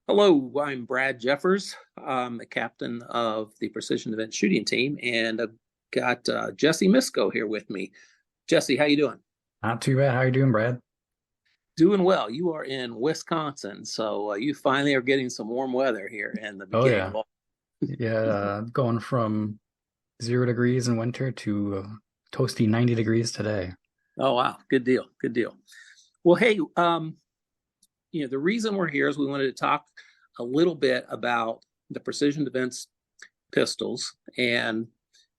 Hello, I'm Brad Jeffers. I'm the captain of the Precision Event Shooting Team, and I've got Jesse Misko here with me. Jesse, how you doing? Not too bad. How you doing, Brad? Doing well. You are in Wisconsin, so you finally are getting some warm weather here in the Oh beginning of yeah, all. yeah. Going from 0 degrees in winter to toasty 90 degrees today. Oh wow, good deal, good deal. Well, hey, the reason we're here is we wanted to talk a little bit about the Precision Events pistols, and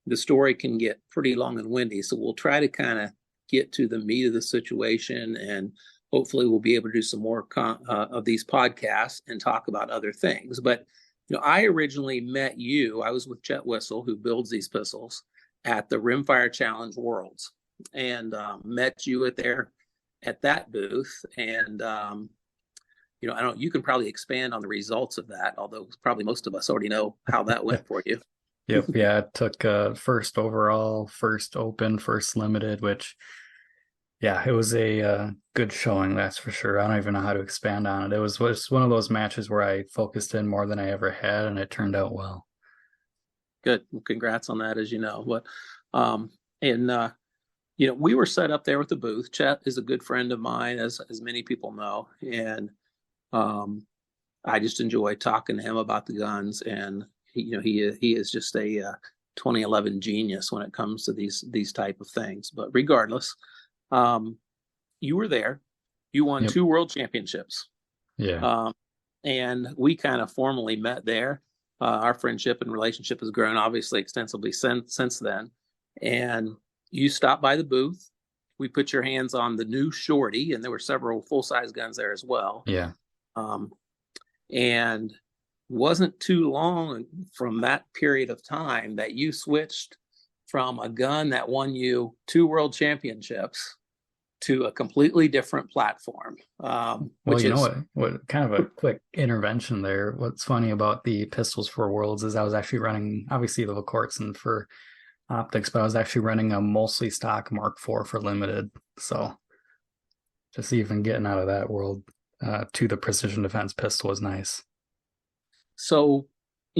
the story can get pretty long and windy. So we'll try to kind of get to the meat of the situation, and hopefully we'll be able to do some more of these podcasts and talk about other things. But I originally met you. I was with Chet Whistle, who builds these pistols, at the Rimfire Challenge Worlds, and met you at that booth. And I don't. You can probably expand on the results of that, although probably most of us already know how that went for you. Yep. Yeah. It took first overall, first open, first limited, which yeah, it was a good showing. That's for sure. I don't even know how to expand on it. It was one of those matches where I focused in more than I ever had, and it turned out well. Good. Well, congrats on that, as you know. But and we were set up there with the booth. Chet is a good friend of mine, as many people know, and um, I just enjoy talking to him about the guns. And he is just a 2011 genius when it comes to these type of things. But regardless, um, you were there. You won Yep. two world championships. Yeah. Um, and we kind of formally met there. Our friendship and relationship has grown obviously extensively since then. And you stopped by the booth. We put your hands on the new Shorty, and there were several full size guns there as well. Yeah. Um, and wasn't too long from that period of time that you switched from a gun that won you two world championships to a completely different platform, Well, which you know is what kind of a quick intervention there. What's funny about the Pistols for Worlds is I was actually running obviously the Vorkordsen for optics, but I was actually running a mostly stock Mark IV for limited. So just even getting out of that world to the precision defense pistol was nice. so.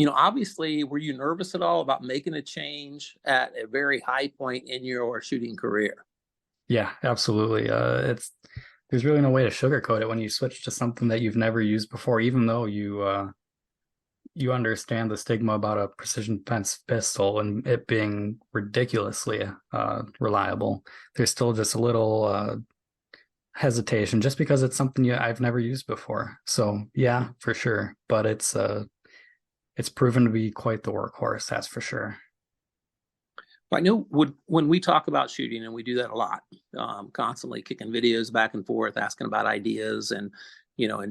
Obviously, were you nervous at all about making a change at a very high point in your shooting career? Yeah, absolutely. It's there's really no way to sugarcoat it when you switch to something that you've never used before, even though you understand the stigma about a precision defense pistol and it being ridiculously reliable. There's still just a little hesitation just because it's something I've never used before. So yeah, for sure. But it's proven to be quite the workhorse, that's for sure. I know when we talk about shooting, and we do that a lot, constantly kicking videos back and forth, asking about ideas, and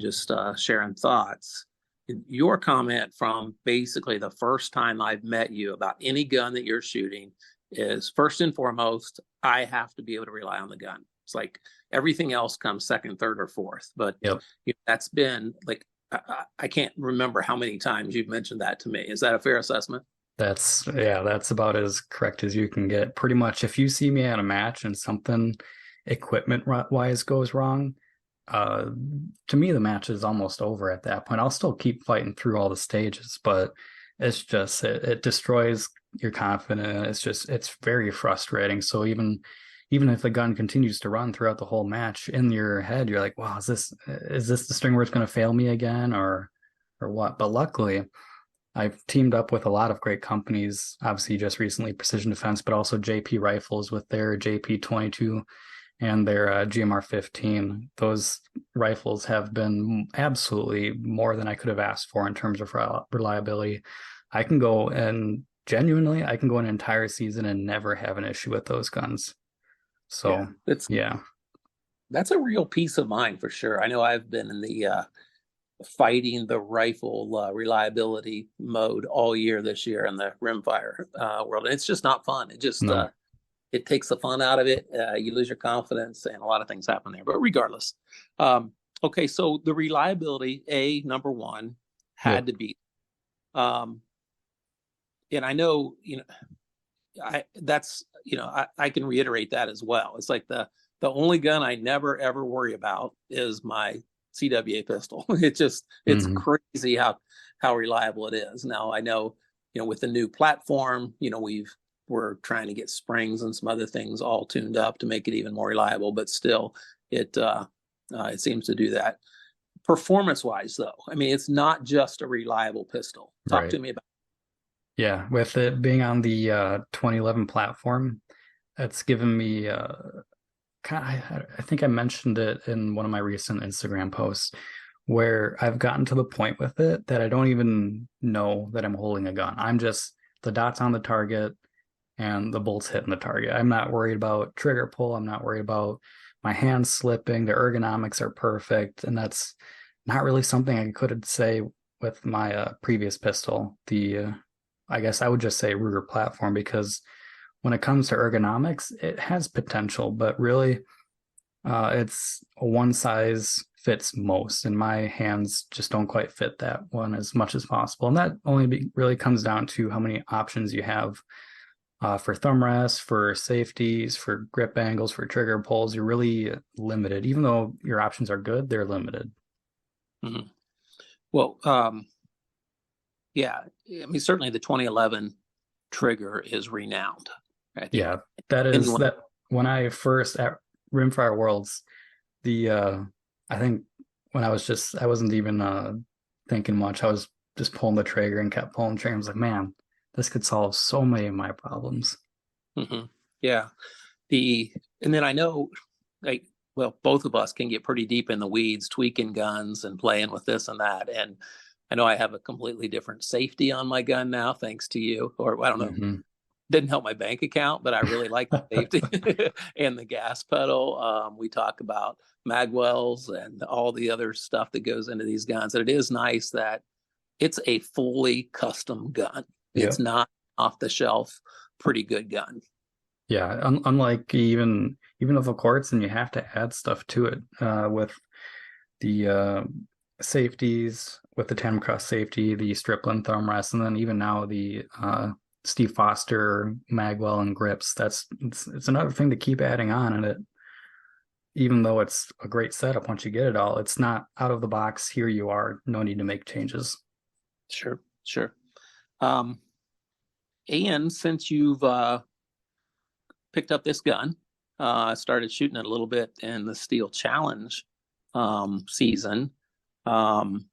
just sharing thoughts. Your comment from basically the first time I've met you about any gun that you're shooting is first and foremost, I have to be able to rely on the gun. It's like everything else comes second, third, or fourth. But Yep. that's been like I can't remember how many times you've mentioned that to me. Is that a fair assessment? That's about as correct as you can get. Pretty much if you see me at a match and something equipment wise goes wrong, uh to me the match is almost over at that point. I'll still keep fighting through all the stages, but it destroys your confidence. It's very frustrating. So even if the gun continues to run throughout the whole match, in your head you're like, wow, is this the string where it's going to fail me again or what? But luckily I've teamed up with a lot of great companies, obviously just recently Precision Defense, but also JP Rifles with their JP 22 and their GMR 15. Those rifles have been absolutely more than I could have asked for in terms of reliability. I can go and genuinely, I can go an entire season and never have an issue with those guns. Yeah, So, it's yeah, that's a real peace of mind for sure. I know I've been in the fighting the rifle reliability mode all year this year in the rimfire world. And it's just not fun. It just no, it takes the fun out of it. You lose your confidence, and a lot of things happen there. But regardless, um, okay. So the reliability, number one, yep, had to be. Um, and I know, I that's I can reiterate that as well. It's like the only gun I never ever worry about is my CWA pistol. It's Mhm. crazy how reliable it is. Now I know, with the new platform, we're trying to get springs and some other things all tuned up to make it even more reliable, but still it seems to do that. Performance wise though, I mean, it's not just a reliable pistol. Talk to Right. me about. Yeah, with it being on the 2011 platform, that's given me I think I mentioned it in one of my recent Instagram posts where I've gotten to the point with it that I don't even know that I'm holding a gun. I'm just the dots on the target and the bolts hitting the target. I'm not worried about trigger pull. I'm not worried about my hands slipping. The ergonomics are perfect. And that's not really something I could say with my previous pistol. I guess I would just say Ruger platform, because when it comes to ergonomics, it has potential, but really it's a one size fits most, and my hands just don't quite fit that one as much as possible. And that really comes down to how many options you have for thumb rests, for safeties, for grip angles, for trigger pulls. You're really limited. Even though your options are good, they're limited. Mhm. Well, yeah, I mean, certainly the 2011 trigger is renowned. I think Yeah, that is anyone. that. When I first at Rimfire Worlds, the I think when I wasn't even thinking much. I was just pulling the trigger and kept pulling the trigger. I was like, man, this could solve so many of my problems. Mhm. Yeah, and then I know, like, well, both of us can get pretty deep in the weeds, tweaking guns and playing with this and that. And I know I have a completely different safety on my gun now, thanks to you. Or I don't know, Hmm. didn't help my bank account, but I really like the safety and the gas pedal. We talk about magwells and all the other stuff that goes into these guns. And it is nice that it's a fully custom gun. Yeah. It's not off the shelf, pretty good gun. Yeah, unlike even with the quartz, and you have to add stuff to it with the safeties, with the Tandem Cross safety, the Stripling thumb rest, and then even now the Steve Foster magwell and grips. It's another thing to keep adding on, and it even though it's a great setup once you get it all, it's not out of the box. Here you are, no need to make changes. Sure, sure. Um, and since you've picked up this gun, started shooting it a little bit in the Steel Challenge season. Um,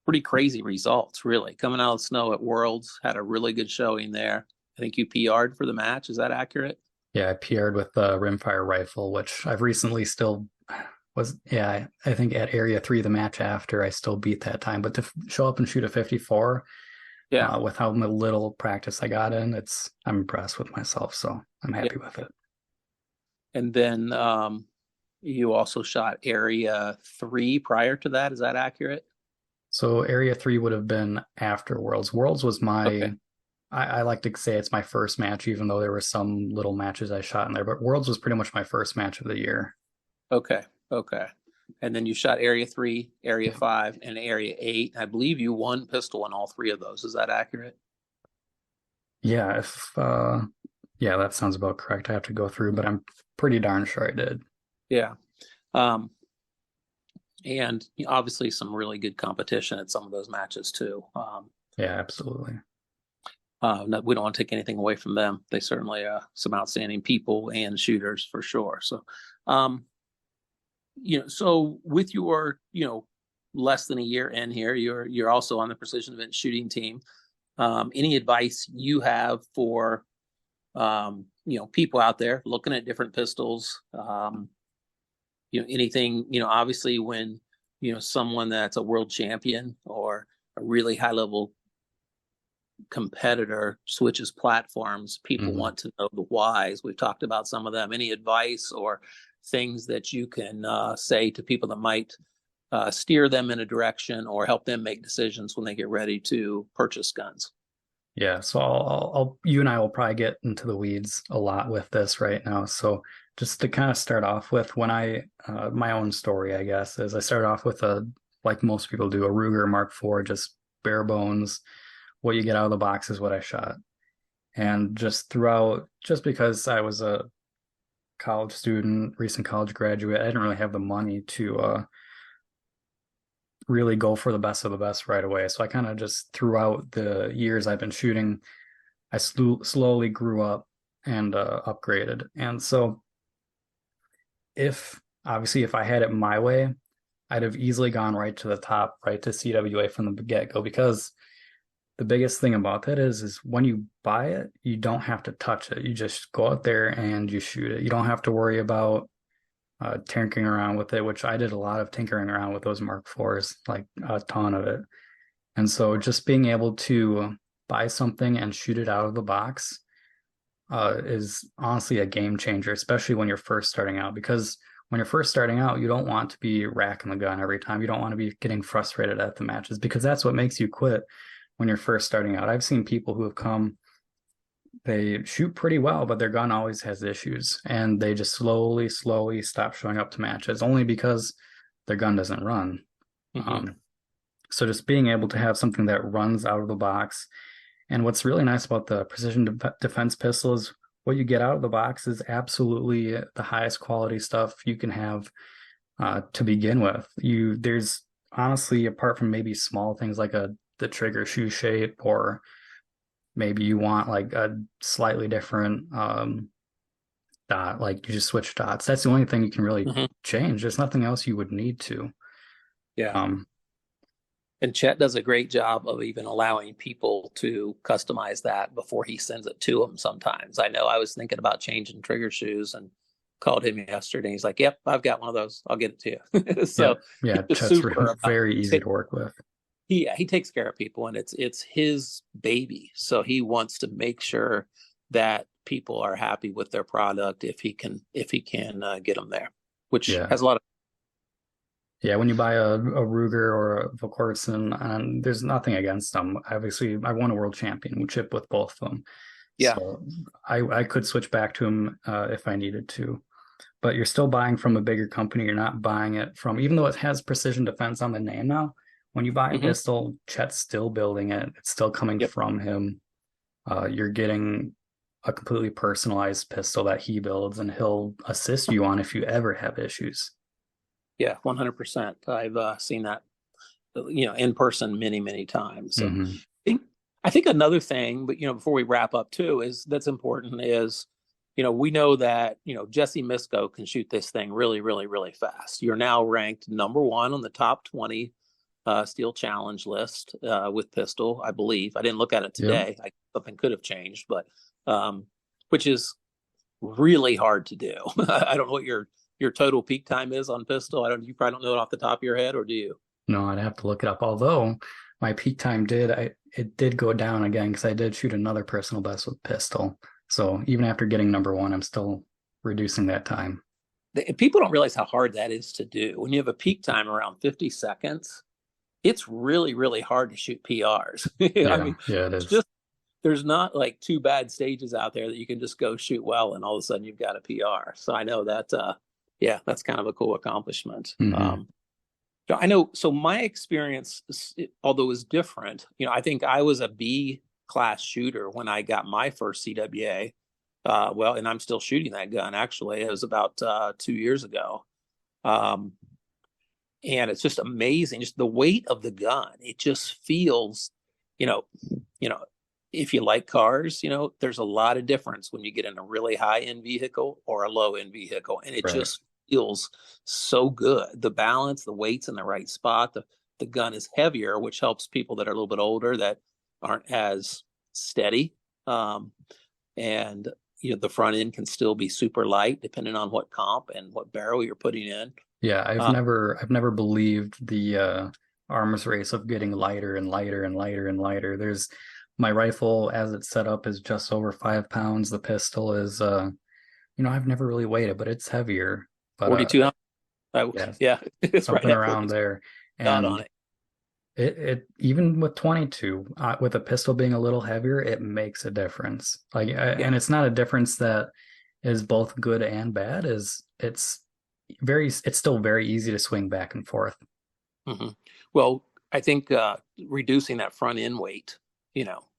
Pretty crazy results, really. Coming out of the snow at Worlds, had a really good showing there. I think you PR'd for the match. Is that accurate? Yeah, I PR'd with the rimfire rifle, which I've recently still yeah, I think at Area 3, the match after, I still beat that time. But to show up and shoot a 54 Yeah, with how little practice I got in, I'm impressed with myself. So I'm yeah. happy with it. And then you also shot Area 3 prior to that. Is that accurate? So Area 3 would have been after Worlds. Worlds was Okay, I like to say it's my first match, even though there were some little matches I shot in there. But Worlds was pretty much my first match of the year. okay, okay. And then you shot Area 3, Area Yeah. 5, and Area 8. I believe you won pistol in all three of those. Is that accurate? Yeah, if yeah, that sounds about correct. I have to go through, but I'm pretty darn sure I did. Yeah. Um, and obviously some really good competition at some of those matches too. Yeah, absolutely. We don't want to take anything away from them. They certainly some outstanding people and shooters for sure. So, um, so with your less than a year in here, you're also on the precision event shooting team. Any advice you have for people out there looking at different pistols? Anything, obviously when someone that's a world champion or a really high level competitor switches platforms, people Hmm. want to know the whys. We've talked about some of them. Any advice or things that you can say to people that might steer them in a direction or help them make decisions when they get ready to purchase guns? Yeah, so you and I will probably get into the weeds a lot with this right now. So just to kind of start off with, when my own story, I guess, is I started off with like most people do, a Ruger Mark IV, just bare bones. What you get out of the box is what I shot. And just because I was a college student, recent college graduate, I didn't really have the money to really go for the best of the best right away. So I kind of just throughout the years I've been shooting, I slowly grew up and upgraded. And so if obviously if I had it my way, I'd have easily gone right to the top, right to CWA from the get-go, because the biggest thing about that is when you buy it, you don't have to touch it. You just go out there and you shoot it. You don't have to worry about tinkering around with it, which I did a lot of tinkering around with those Mark IVs, like a ton of it. And so just being able to buy something and shoot it out of the box is honestly a game changer, especially when you're first starting out. Because when you're first starting out, you don't want to be racking the gun every time. You don't want to be getting frustrated at the matches, because that's what makes you quit when you're first starting out. I've seen people who have come, they shoot pretty well, but their gun always has issues, and they just slowly stop showing up to matches only because their gun doesn't run. So just being able to have something that runs out of the box. And what's really nice about the precision defense pistol is what you get out of the box is absolutely the highest quality stuff you can have to begin with. There's honestly, apart from maybe small things like the trigger shoe shape, or maybe you want like a slightly different dot, like you just switch dots. That's the only thing you can really change. There's nothing else you would need to. Yeah. And Chet does a great job of even allowing people to customize that before he sends it to them sometimes. I know I was thinking about changing trigger shoes and called him yesterday. He's like, yep, I've got one of those. I'll get it to you. So yeah, Chet's very easy to work with. He takes care of people, and it's his baby. So he wants to make sure that people are happy with their product if he can get them there, which has a lot of. Yeah, when you buy a Ruger or a Volquartsen, and there's nothing against them. Obviously, I won a world championship with both of them. Yeah. So I could switch back to them if I needed to. But you're still buying from a bigger company. You're not buying it from, even though it has precision defense on the name now, when you buy a pistol, Chet's still building it. It's still coming from him. You're getting a completely personalized pistol that he builds, and he'll assist you on if you ever have issues. Yeah, 100%. I've seen that, in person many times. So I think another thing, but before we wrap up too, that's important is, we know that Jesse Misko can shoot this thing really fast. You're now ranked number 1 on the top 20 Steel Challenge list with pistol, I believe. I didn't look at it today. Something could have changed, but which is really hard to do. I don't know what your total peak time is on pistol. You probably don't know it off the top of your head, or do you? No, I'd have to look it up. Although my peak time did go down again, because I did shoot another personal best with pistol. So even after getting number 1, I'm still reducing that time. People don't realize how hard that is to do. When you have a peak time around 50 seconds, it's really hard to shoot PRs. I mean, it is. There's not like 2 bad stages out there that you can just go shoot well and all of a sudden you've got a PR. So I know that, that's kind of a cool accomplishment. I know. So my experience, although is different, I think I was a B class shooter when I got my first CWA. And I'm still shooting that gun. Actually, it was about 2 years ago. And it's just amazing, just the weight of the gun. It just feels, if you like cars, there's a lot of difference when you get in a really high end vehicle or a low end vehicle, and it just feels so good. The balance, the weight's in the right spot. The gun is heavier, which helps people that are a little bit older that aren't as steady. And the front end can still be super light depending on what comp and what barrel you're putting in. Yeah, I've never believed the arms race of getting lighter and lighter and lighter and lighter. There's my rifle, as it's set up, is just over 5 pounds. The pistol is, I've never really weighed it, but it's heavier. But, 42 it's something around there. And on it. It even with 22, with a pistol being a little heavier, it makes a difference. And it's not a difference that is both good and bad. It's still very easy to swing back and forth. Well, I think reducing that front end weight,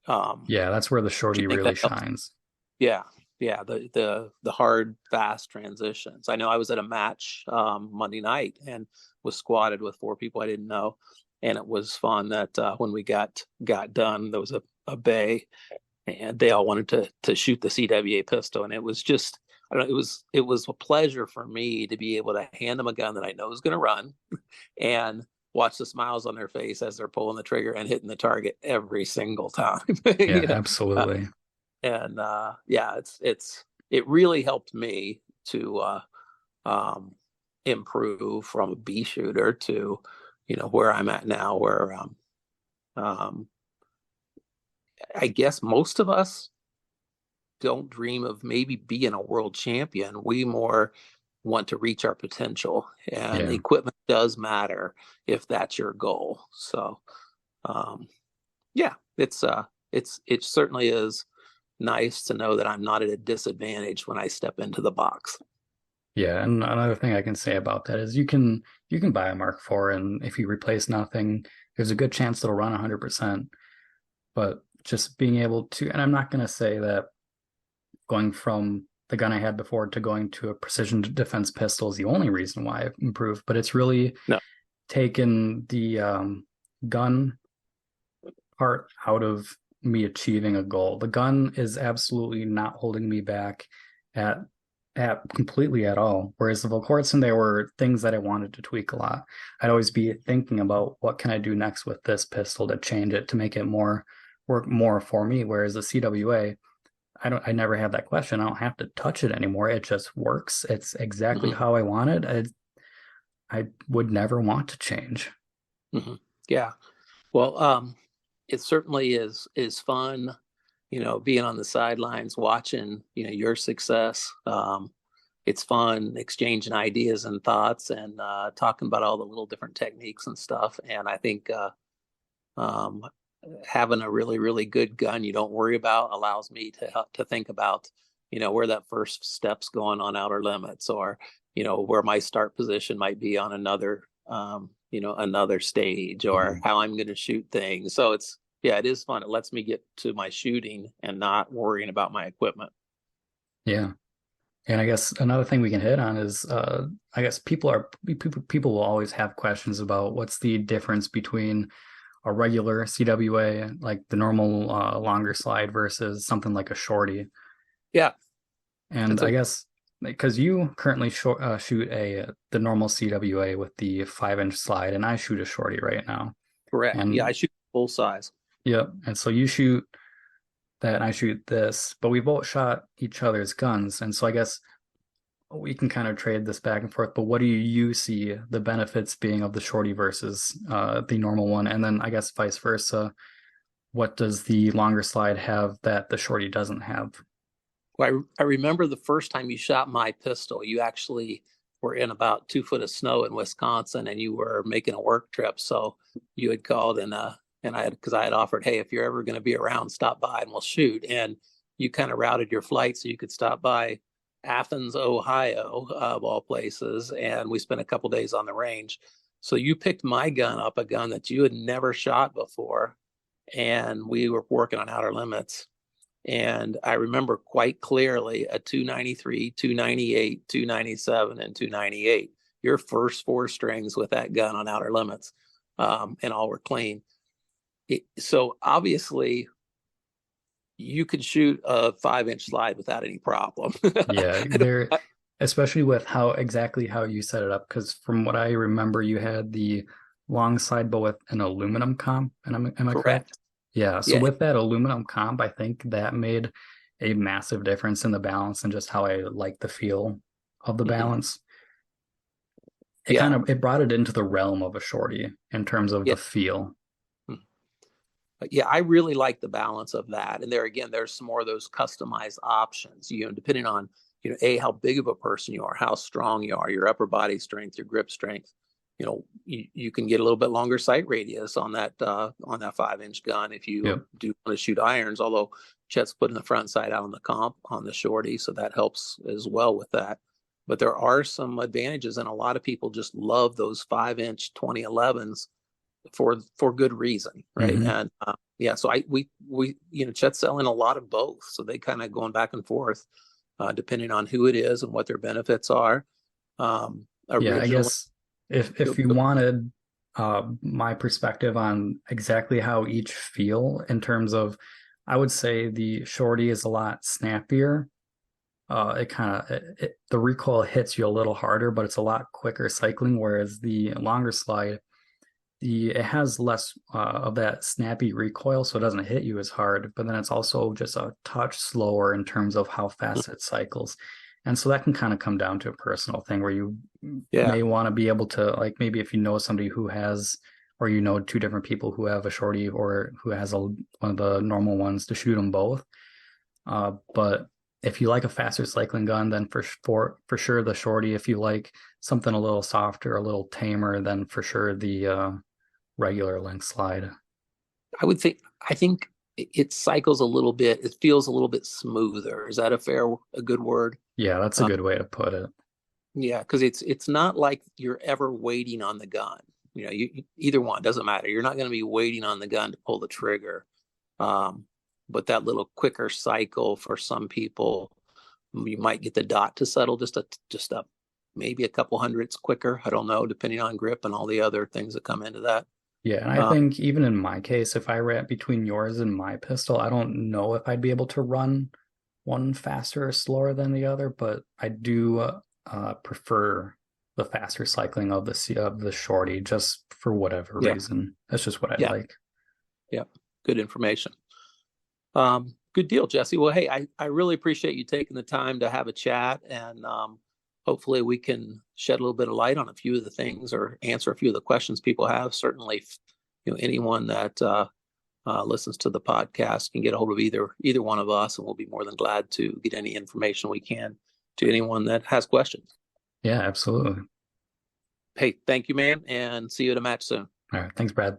that's where the shorty really shines. The hard, fast transitions. I know I was at a match Monday night, and was squatted with 4 people I didn't know, and it was fun that when we got done, there was a bay, and they all wanted to shoot the CWA pistol, and it was just, I don't know, it was a pleasure for me to be able to hand them a gun that I know is going to run, and watch the smiles on their face as they're pulling the trigger and hitting the target every single time. Yeah, You know? absolutely. And yeah, it really helped me to improve from a B shooter to, where I'm at now, where um, I guess most of us don't dream of maybe being a world champion. We more want to reach our potential, and Yeah. equipment does matter if that's your goal. So, um, yeah, it certainly is nice to know that I'm not at a disadvantage when I step into the box. Yeah, and another thing I can say about that is you can buy a Mark IV, and if you replace nothing, there's a good chance it'll run 100%. But just being able to, and I'm not going to say that going from the gun I had before to going to a precision defense pistol is the only reason why I've improved, but it's really No. taken the gun part out of me achieving a goal. The gun is absolutely not holding me back at completely at all. Whereas the Volquartsen, there were things that I wanted to tweak a lot. I'd always be thinking about what can I do next with this pistol to change it to make it work more for me. Whereas the CWA, I never have that question. I don't have to touch it anymore. It just works. It's exactly how I want it. I would never want to change. Mm-hmm. Yeah. Well, it certainly is fun, being on the sidelines watching, your success. It's fun exchanging ideas and thoughts, and talking about all the little different techniques and stuff. And I think um, having a really, really good gun you don't worry about allows me to think about, where that first step's going on outer limits, or, where my start position might be on another, another stage, or how I'm going to shoot things. So yeah, it is fun. It lets me get to my shooting and not worrying about my equipment. Yeah. And I guess another thing we can hit on is I guess people will always have questions about what's the difference between a regular CWA, like the normal longer slide, versus something like a shorty. Yeah. And I guess because you currently shoot the normal CWA with the 5-inch slide, and I shoot a shorty right now. Correct. And Yeah, I shoot full size. yep. And so you shoot that, and I shoot this, but we both shot each other's guns, and so I guess we can kind of trade this back and forth. But what do you see the benefits being of the shorty versus the normal one, and then I guess vice versa? What does the longer slide have that the shorty doesn't have? Well, I remember the first time you shot my pistol, you actually were in about 2 foot of snow in Wisconsin, and you were making a work trip. So you had called, and because I had offered, hey, if you're ever going to be around, stop by and we'll shoot. And you kind of routed your flight so you could stop by Athens, Ohio, of all places, and we spent a couple days on the range. So you picked my gun up, a gun that you had never shot before, and we were working on outer limits. And I remember quite clearly a 293, 298, 297, and 298. Your first 4 strings with that gun on outer limits, and all were clean. So obviously, you could shoot a 5-inch slide without any problem. Yeah, there, especially with exactly how you set it up. Because from what I remember, you had the long slide, but with an aluminum comp. And am I correct? Yeah. So with that aluminum comp, I think that made a massive difference in the balance and just how I like the feel of the balance. It brought it into the realm of a shorty in terms of the feel. But yeah, I really like the balance of that. And there again, there's some more of those customized options, depending on, how big of a person you are, how strong you are, your upper body strength, your grip strength. You can get a little bit longer sight radius on that 5-inch gun if you do want to shoot irons, although Chet's putting the front sight out on the comp on the shorty, so that helps as well with that. But there are some advantages, and a lot of people just love those 5-inch 2011s for good reason, right? And so we Chet's selling a lot of both, so they kind of going back and forth depending on who it is and what their benefits are. I guess If you wanted my perspective on exactly how each feel in terms of, I would say the shorty is a lot snappier. It kind of the recoil hits you a little harder, but it's a lot quicker cycling. Whereas the longer slide, it has less of that snappy recoil, so it doesn't hit you as hard. But then it's also just a touch slower in terms of how fast it cycles. And so that can kind of come down to a personal thing where you Yeah. may want to be able to, like, maybe if you know somebody who has, or you know two different people who have a shorty or who has one of the normal ones, to shoot them both. But if you like a faster cycling gun, then for sure the shorty. If you like something a little softer, a little tamer, then for sure the regular length slide. I think it cycles a little bit. It feels a little bit smoother. Is that a good word? Yeah, that's a good way to put it. Yeah, because it's not like you're ever waiting on the gun. Either one doesn't matter. You're not going to be waiting on the gun to pull the trigger. But that little quicker cycle for some people, you might get the dot to settle just a maybe a couple hundredths quicker. I don't know, depending on grip and all the other things that come into that. Yeah, and I think even in my case, if I ran between yours and my pistol, I don't know if I'd be able to run one faster or slower than the other, but I do prefer the faster cycling of the shorty, just for whatever reason. That's just what I like. Yeah, good information. Good deal, Jesse. Well, hey, I really appreciate you taking the time to have a chat, and hopefully we can shed a little bit of light on a few of the things or answer a few of the questions people have. Certainly, anyone that listens to the podcast can get a hold of either one of us, and we'll be more than glad to get any information we can to anyone that has questions. Yeah, absolutely. Hey, thank you, man, and see you at a match soon. All right. Thanks, Brad.